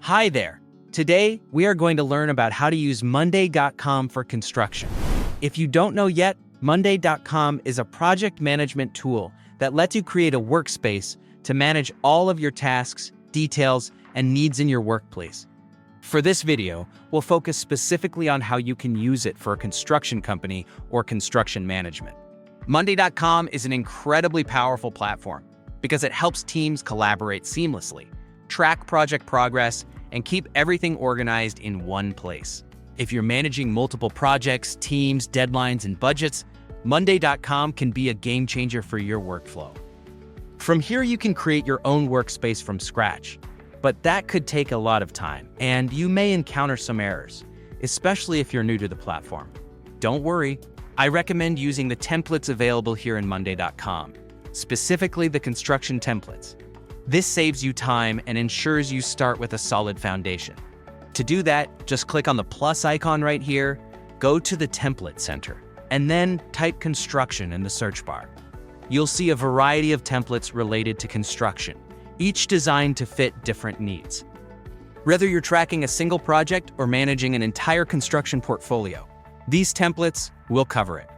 Hi there. Today, we are going to learn about how to use Monday.com for construction. If you don't know yet, Monday.com is a project management tool that lets you create a workspace to manage all of your tasks, details, and needs in your workplace. For this video, we'll focus specifically on how you can use it for a construction company or construction management. Monday.com is an incredibly powerful platform because it helps teams collaborate seamlessly, track project progress, and keep everything organized in one place. If you're managing multiple projects, teams, deadlines, and budgets, Monday.com can be a game changer for your workflow. From here, you can create your own workspace from scratch, but that could take a lot of time, and you may encounter some errors, especially if you're new to the platform. Don't worry, I recommend using the templates available here in Monday.com, specifically the construction templates. This saves you time and ensures you start with a solid foundation. To do that, just click on the plus icon right here, go to the Template Center, and then type construction in the search bar. You'll see a variety of templates related to construction, each designed to fit different needs. Whether you're tracking a single project or managing an entire construction portfolio, these templates will cover it.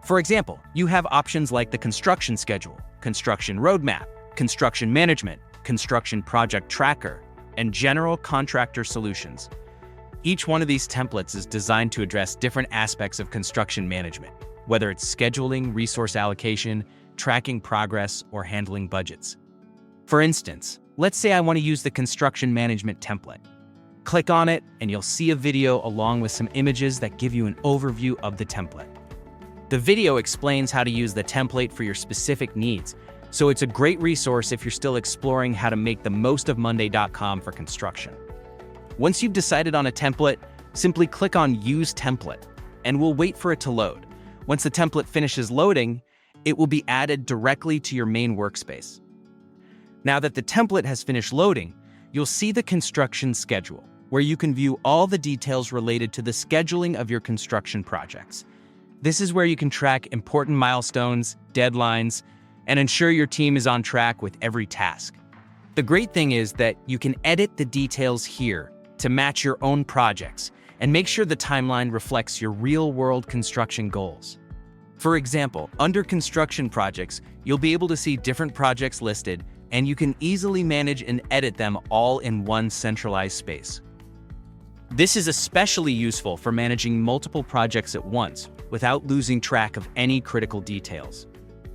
For example, you have options like the construction schedule, construction roadmap, construction management, construction project tracker, and general contractor solutions. Each one of these templates is designed to address different aspects of construction management, whether it's scheduling, resource allocation, tracking progress, or handling budgets. For instance, let's say I want to use the construction management template. Click on it, and you'll see a video along with some images that give you an overview of the template. The video explains how to use the template for your specific needs, so it's a great resource if you're still exploring how to make the most of Monday.com for construction. Once you've decided on a template, simply click on Use Template, and we'll wait for it to load. Once the template finishes loading, it will be added directly to your main workspace. Now that the template has finished loading, you'll see the construction schedule, where you can view all the details related to the scheduling of your construction projects. This is where you can track important milestones, deadlines, and ensure your team is on track with every task. The great thing is that you can edit the details here to match your own projects and make sure the timeline reflects your real-world construction goals. For example, under construction projects, you'll be able to see different projects listed, and you can easily manage and edit them all in one centralized space. This is especially useful for managing multiple projects at once without losing track of any critical details.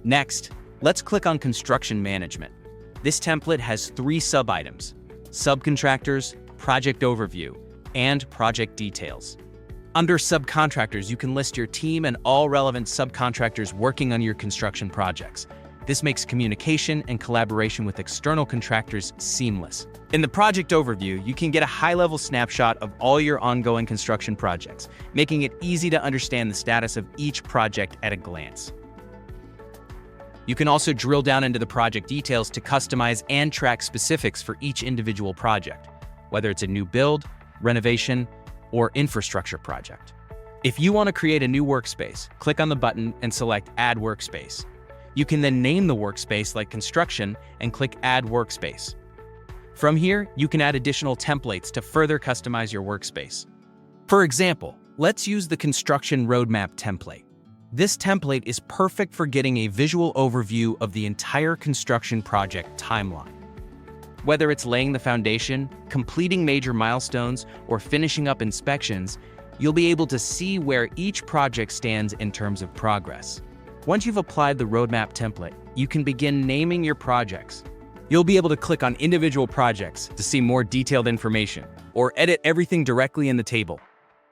Next, let's click on Construction Management. This template has 3 sub-items: Subcontractors, Project Overview, and Project Details. Under Subcontractors, you can list your team and all relevant subcontractors working on your construction projects. This makes communication and collaboration with external contractors seamless. In the Project Overview, you can get a high-level snapshot of all your ongoing construction projects, making it easy to understand the status of each project at a glance. You can also drill down into the project details to customize and track specifics for each individual project, whether it's a new build, renovation, or infrastructure project. If you want to create a new workspace, click on the button and select Add Workspace. You can then name the workspace like Construction and click Add Workspace. From here, you can add additional templates to further customize your workspace. For example, let's use the Construction Roadmap template. This template is perfect for getting a visual overview of the entire construction project timeline. Whether it's laying the foundation, completing major milestones, or finishing up inspections, you'll be able to see where each project stands in terms of progress. Once you've applied the roadmap template, you can begin naming your projects. You'll be able to click on individual projects to see more detailed information, or edit everything directly in the table.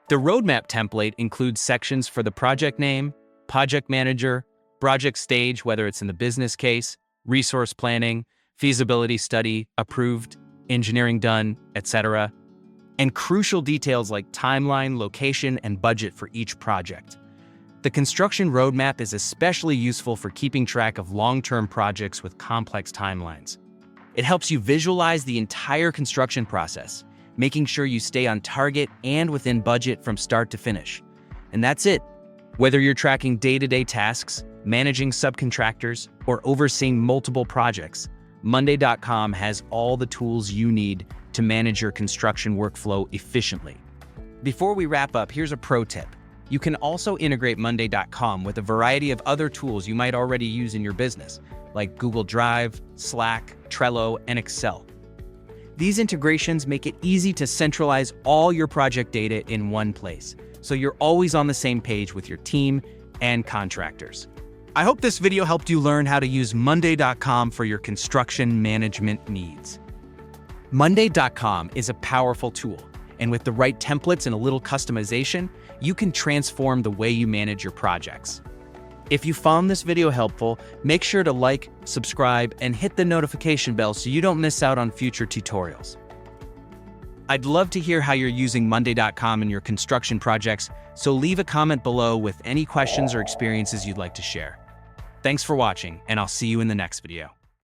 The roadmap template includes sections for the project name, project manager, project stage, whether it's in the business case, resource planning, feasibility study, approved, engineering done, etc., and crucial details like timeline, location, and budget for each project. The construction roadmap is especially useful for keeping track of long-term projects with complex timelines. It helps you visualize the entire construction process, making sure you stay on target and within budget from start to finish. And that's it. Whether you're tracking day-to-day tasks, managing subcontractors, or overseeing multiple projects, Monday.com has all the tools you need to manage your construction workflow efficiently. Before we wrap up, here's a pro tip. You can also integrate Monday.com with a variety of other tools you might already use in your business, like Google Drive, Slack, Trello, and Excel. These integrations make it easy to centralize all your project data in one place, so you're always on the same page with your team and contractors. I hope this video helped you learn how to use Monday.com for your construction management needs. Monday.com is a powerful tool, and with the right templates and a little customization, you can transform the way you manage your projects. If you found this video helpful, make sure to like, subscribe, and hit the notification bell so you don't miss out on future tutorials. I'd love to hear how you're using Monday.com in your construction projects, so leave a comment below with any questions or experiences you'd like to share. Thanks for watching, and I'll see you in the next video.